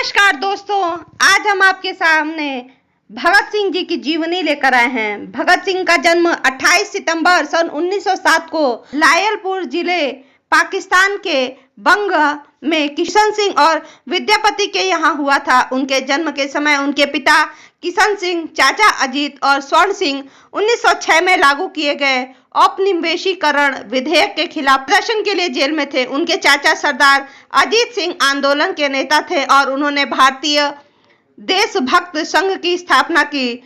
नमस्कार दोस्तों, आज हम आपके सामने भगत सिंह जी की जीवनी लेकर आए हैं। भगत सिंह का जन्म 28 सितंबर सन 1907 को लायलपुर जिले पाकिस्तान के बंग में किशन सिंह और विद्यापति के यहाँ हुआ था। उनके जन्म के समय उनके पिता किशन सिंह, चाचा अजीत और स्वर्ण सिंह 1906 में लागू किए गए औपनिवेशीकरण विधेयक के खिलाफ प्रदर्शन के लिए जेल में थे। उनके चाचा सरदार अजीत सिंह आंदोलन के नेता थे और उन्होंने भारतीय देशभक्त संघ की स्थापना की।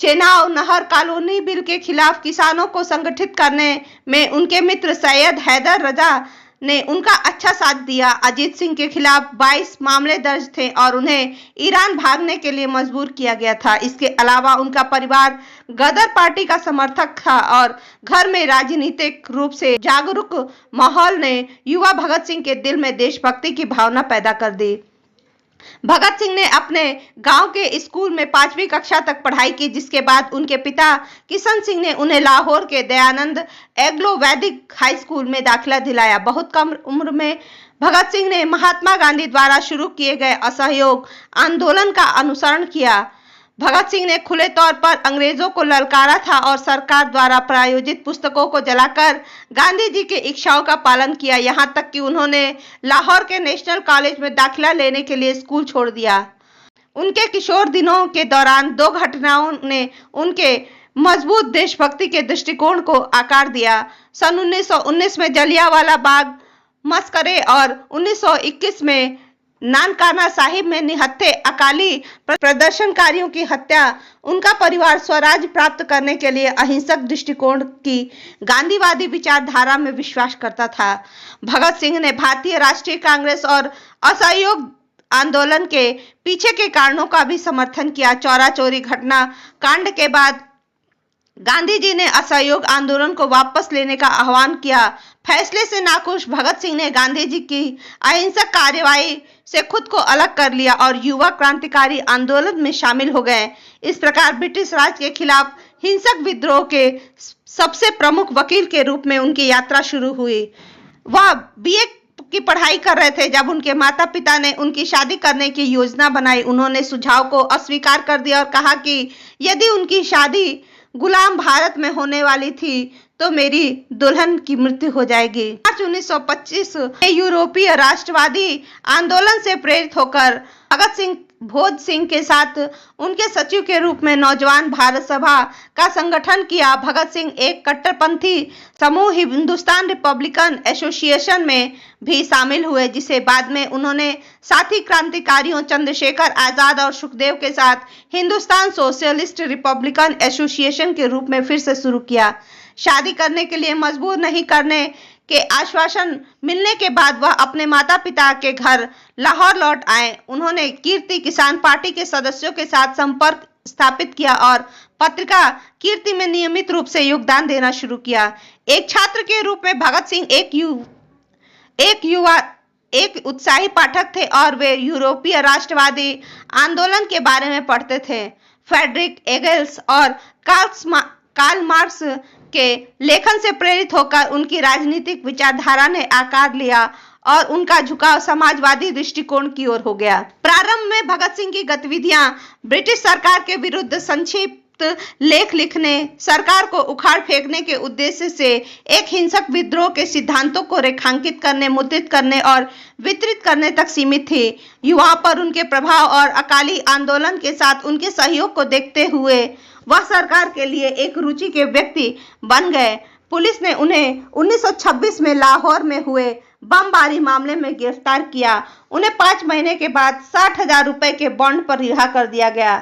चेनाब नहर कॉलोनी बिल के खिलाफ किसानों को संगठित करने में उनके मित्र सैयद हैदर रजा ने उनका अच्छा साथ दिया। अजीत सिंह के खिलाफ 22 मामले दर्ज थे और उन्हें ईरान भागने के लिए मजबूर किया गया था। इसके अलावा उनका परिवार गदर पार्टी का समर्थक था और घर में राजनीतिक रूप से जागरूक माहौल ने युवा भगत सिंह के दिल में देशभक्ति की भावना पैदा कर दी। भगत सिंह ने अपने गांव के स्कूल में 5वीं कक्षा तक पढ़ाई की, जिसके बाद उनके पिता किशन सिंह ने उन्हें लाहौर के दयानंद एंग्लो वैदिक हाई स्कूल में दाखिला दिलाया। बहुत कम उम्र में भगत सिंह ने महात्मा गांधी द्वारा शुरू किए गए असहयोग आंदोलन का अनुसरण किया। भगत सिंह ने खुले तौर पर अंग्रेजों को ललकारा था और सरकार द्वारा प्रायोजित पुस्तकों को जलाकर गांधी जी की इच्छाओं का पालन किया। यहाँ तक कि उन्होंने लाहौर के नेशनल कॉलेज में दाखिला लेने के लिए स्कूल छोड़ दिया। उनके किशोर दिनों के दौरान 2 घटनाओं ने उनके मजबूत देशभक्ति के दृष्टिकोण को आकार दिया। सन 1919 में जलियांवाला बाग मस्करे और 1921 में नानकाना साहिब में निहत्थे अकाली प्रदर्शनकारियों की हत्या उनका परिवार स्वराज प्राप्त करने के लिए अहिंसक दृष्टिकोण की गांधीवादी विचारधारा में विश्वास करता था। भगत सिंह ने भारतीय राष्ट्रीय कांग्रेस और असहयोग आंदोलन के पीछे के कारणों का भी समर्थन किया। चौरा चौरी घटना कांड के बाद गांधी जी ने असहयोग आंदोलन को वापस लेने का आह्वान किया। फैसले से नाखुश भगत सिंह ने गांधी जी की अहिंसक कार्यवाही से खुद को अलग कर लिया और युवा क्रांतिकारी आंदोलन में शामिल हो गए। इस प्रकार ब्रिटिश राज के खिलाफ हिंसक विद्रोह के सबसे प्रमुख वकील के रूप में उनकी यात्रा शुरू हुई। वह बीए की पढ़ाई कर रहे थे जब उनके माता पिता ने उनकी शादी करने की योजना बनाई। उन्होंने सुझाव को अस्वीकार कर दिया और कहा कि यदि उनकी शादी गुलाम भारत में होने वाली थी तो मेरी दुल्हन की मृत्यु हो जाएगी। मार्च 1925 में यूरोपीय राष्ट्रवादी आंदोलन से प्रेरित होकर भगत सिंह भोज सिंह के साथ उनके सचिव के रूप में नौजवान भारत सभा का संगठन किया। भगत सिंह एक कट्टरपंथी समूह हिंदुस्तान रिपब्लिकन एसोसिएशन में भी शामिल हुए, जिसे बाद में उन्होंने साथी क्रांतिकारियों चंद्रशेखर आजाद और सुखदेव के साथ हिंदुस्तान सोशलिस्ट रिपब्लिकन एसोसिएशन के रूप में फिर से शुरू किया। शादी करने के लिए मजबूर नहीं करने के आश्वासन मिलने के बाद वह अपने माता पिता के घर लाहौर लौट आए। उन्होंने कीर्ति किसान पार्टी के सदस्यों के साथ संपर्क स्थापित किया और पत्रिका कीर्ति में नियमित रूप से योगदान देना शुरू किया। एक छात्र के रूप में भगत सिंह एक उत्साही पाठक थे और वे यूरोपीय राष्ट्रवादी आंदोलन के बारे में पढ़ते थे। फ्रेडरिक एंगल्स और कार्ल मार्क्स के लेखन से प्रेरित होकर उनकी राजनीतिक विचारधारा ने आकार लिया और उनका झुकाव समाजवादी दृष्टिकोण की ओर हो गया। प्रारंभ में भगत सिंह की गतिविधियां ब्रिटिश सरकार के विरुद्ध संक्षिप्त लेख लिखने, सरकार को उखाड़ फेंकने के उद्देश्य से एक हिंसक विद्रोह के सिद्धांतों को रेखांकित करने, मुद्रित करने और वितरित करने तक सीमित थी। युवाओं पर उनके प्रभाव और अकाली आंदोलन के साथ उनके सहयोग को देखते हुए वह सरकार के लिए एक रुचि के व्यक्ति बन गए। पुलिस ने उन्हें 1926 में लाहौर में हुए बमबारी मामले में गिरफ्तार किया। उन्हें 5 महीने के बाद 60,000 रुपए के बॉन्ड पर रिहा कर दिया गया।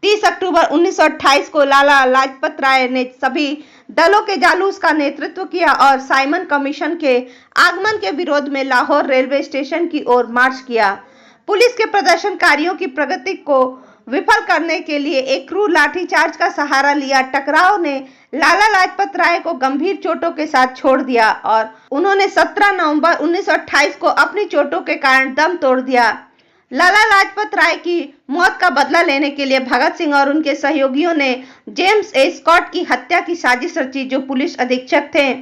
30 अक्टूबर 1928 को लाला लाजपत राय ने सभी दलों के जालूस का नेतृत्व किया और साइमन कमीशन के आगमन के विरोध में लाहौर रेलवे स्टेशन की ओर मार्च किया। पुलिस के प्रदर्शनकारियों की प्रगति को विफल करने के लिए एक क्रूर लाठीचार्ज का सहारा लिया। टकराव ने लाला लाजपत राय को गंभीर चोटों के साथ छोड़ दिया और उन्होंने 17 नवंबर 1928 को अपनी चोटों के कारण दम तोड़ दिया। लाला लाजपत राय की मौत का बदला लेने के लिए भगत सिंह और उनके सहयोगियों ने जेम्स ए स्कॉट की हत्या की साजिश रची, जो पुलिस अधीक्षक थे।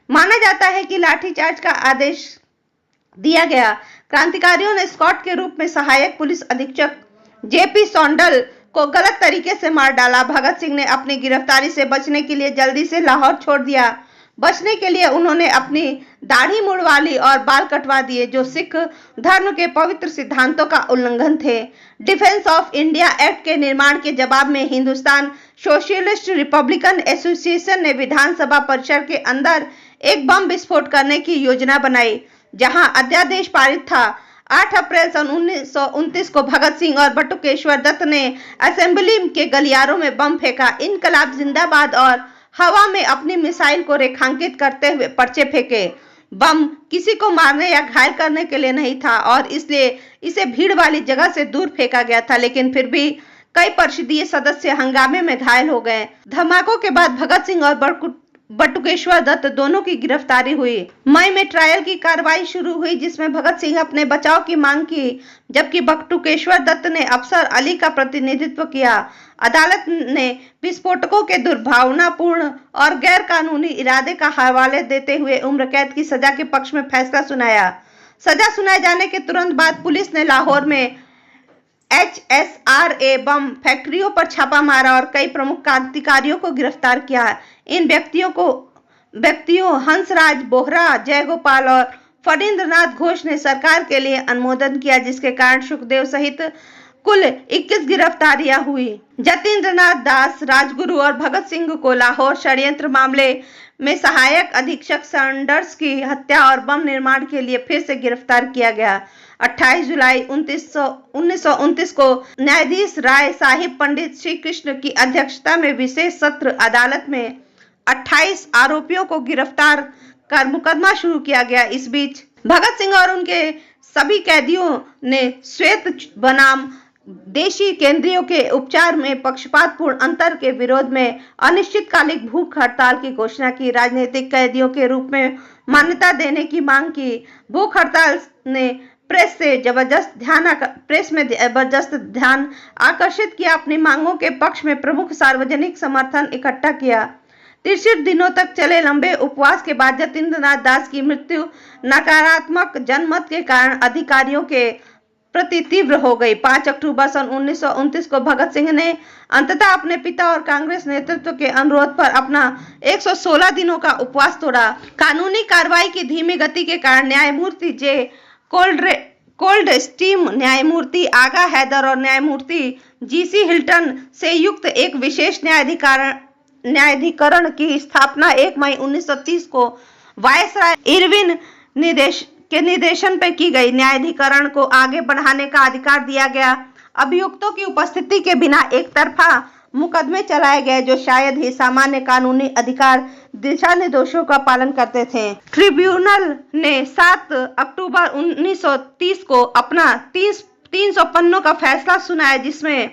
माना जाता है कि लाठीचार्ज का आदेश दिया गया। क्रांतिकारियों ने स्कॉट के रूप में सहायक पुलिस अधीक्षक जेपी सौंडल को गलत तरीके से मार डाला। भगत सिंह ने अपनी गिरफ्तारी से बचने के लिए जल्दी से लाहौर छोड़ दिया। बचने के लिए उन्होंने अपनी दाढ़ी मुड़वा ली और बाल कटवा दिए, जो सिख धर्म के पवित्र सिद्धांतों का उल्लंघन थे। डिफेंस ऑफ इंडिया एक्ट के निर्माण के जवाब में हिंदुस्तान सोशलिस्ट रिपब्लिकन एसोसिएशन ने विधानसभा परिसर के अंदर एक बम विस्फोट करने की योजना बनाई, जहां अध्यादेश पारित था। 8 अप्रैल सन 1929 को भगत सिंह और बटुकेश्वर दत्त ने असेंबली के गलियारों में बम फेंका, इनकलाब जिंदाबाद और हवा में अपनी मिसाइल को रेखांकित करते हुए पर्चे फेंके। बम किसी को मारने या घायल करने के लिए नहीं था और इसलिए इसे भीड़ वाली जगह से दूर फेंका गया था, लेकिन फिर भी कई परिषदीय सदस्य हंगामे में घायल हो गए। धमाकों के बाद भगत सिंह और बटुकेश्वर दत्त दोनों की गिरफ्तारी हुई। मई में ट्रायल की कार्रवाई शुरू हुई, जिसमें भगत सिंह अपने बचाव की मांग की, जबकि बटुकेश्वर दत्त ने अफसर अली का प्रतिनिधित्व किया। अदालत ने विस्फोटकों के दुर्भावनापूर्ण और गैर कानूनी इरादे का हवाले देते हुए उम्र कैद की सजा के पक्ष में फैसला सुनाया। सजा सुनाए जाने के तुरंत बाद पुलिस ने लाहौर में HSRA बम फैक्ट्रियों पर छापा मारा और कई प्रमुख क्रांतिकारियों को गिरफ्तार किया। इन व्यक्तियों हंसराज बोहरा, जयगोपाल और फणींद्रनाथ घोष ने सरकार के लिए अनुमोदन किया, जिसके कारण सुखदेव सहित कुल 21 गिरफ्तारियां हुई। जतींद्रनाथ दास, राजगुरु और भगत सिंह को लाहौर षड्यंत्र मामले में सहायक अधीक्षक सैंडर्स की हत्या और बम निर्माण के लिए फिर से गिरफ्तार किया गया। 28 जुलाई 1929 को न्यायाधीश राय साहिब पंडित श्री कृष्ण की अध्यक्षता में विशेष सत्र अदालत में 28 आरोपियों को गिरफ्तार कर मुकदमा शुरू किया गया। इस बीच भगत सिंह और उनके सभी कैदियों ने श्वेत बनाम देशी केंद्रियों के उपचार में पक्षपातपूर्ण अंतर के विरोध में अनिश्चितकालिक भूख हड़ताल की घोषणा की। राजनीतिक कैदियों के रूप में मान्यता देने की मांग की। भूख हड़ताल ने प्रेस में जबरदस्त ध्यान आकर्षित किया। अपनी मांगों के पक्ष में प्रमुख सार्वजनिक समर्थन इकट्ठा किया। 63 दिनों तक चले लंबे उपवास के बाद जतींद्रनाथ दास की मृत्यु नकारात्मक जनमत के कारण अधिकारियों के प्रति तीव्र हो गई। 5 अक्टूबर सन 1929 को भगत सिंह ने अंततः अपने पिता और कांग्रेस नेतृत्व के अनुरोध पर अपना 116 दिनों का उपवास तोड़ा। कानूनी कार्रवाई की धीमी गति के कारण न्यायमूर्ति जे कोल्ड स्टीम, न्यायमूर्ति आगा हैदर और न्यायमूर्ति GC हिल्टन से युक्त एक विशेष न्यायाधिकरण की स्थापना 1 मई 1930 को वायसराय इरविन के निर्देशन पर की गई। न्यायाधिकरण को आगे बढ़ाने का अधिकार दिया गया। अभियुक्तों की उपस्थिति के बिना एक तरफा मुकदमे चलाए गए, जो शायद ही सामान्य कानूनी अधिकार दिशा निर्देशों का पालन करते थे। ट्रिब्यूनल ने 7 अक्टूबर 1930 को अपना 300 पन्नों का फैसला सुनाया, जिसमें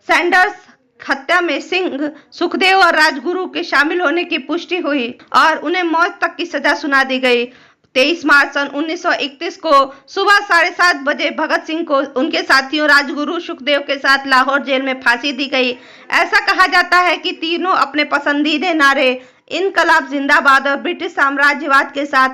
सैंडर्स हत्या में सिंह, सुखदेव और राजगुरु के शामिल होने की पुष्टि हुई और उन्हें मौत तक की सजा सुना दी गई। 23 मार्च सन 1931 को सुबह 7:30 बजे भगत सिंह को उनके साथियों राजगुरु, सुखदेव के साथ लाहौर जेल में फांसी दी गई। ऐसा कहा जाता है कि तीनों अपने पसंदीदा नारे इनकलाब जिंदाबाद और ब्रिटिश साम्राज्यवाद के साथ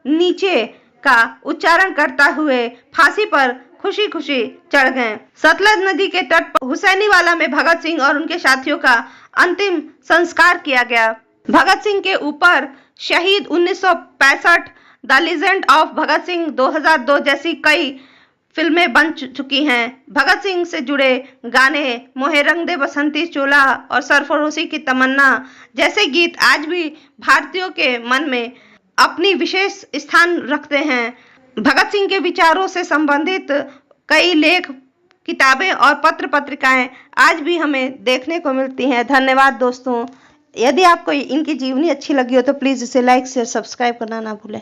नीचे का उच्चारण करता हुए फांसी पर खुशी खुशी चढ़ गए। सतलज नदी के तट पर हुसैनीवाला में भगत सिंह और उनके साथियों का अंतिम संस्कार किया गया। भगत सिंह के ऊपर शहीद 1965, the legend of Bhagat Singh 2002 जैसी कई फिल्में बन चुकी हैं। भगत सिंह से जुड़े गाने मोहे रंग दे बसंती चोला और सरफरोशी की तमन्ना जैसे गीत आज भी भारतीयों के मन में अपनी विशेष स्थान रखते हैं। भगत सिंह के विचारों से संबंधित कई लेख, किताबें और पत्र पत्रिकाएं आज भी हमें देखने को मिलती हैं। धन्यवाद दोस्तों। यदि आपको इनकी जीवनी अच्छी लगी हो तो प्लीज़ इसे लाइक, शेयर, सब्सक्राइब करना ना भूलें।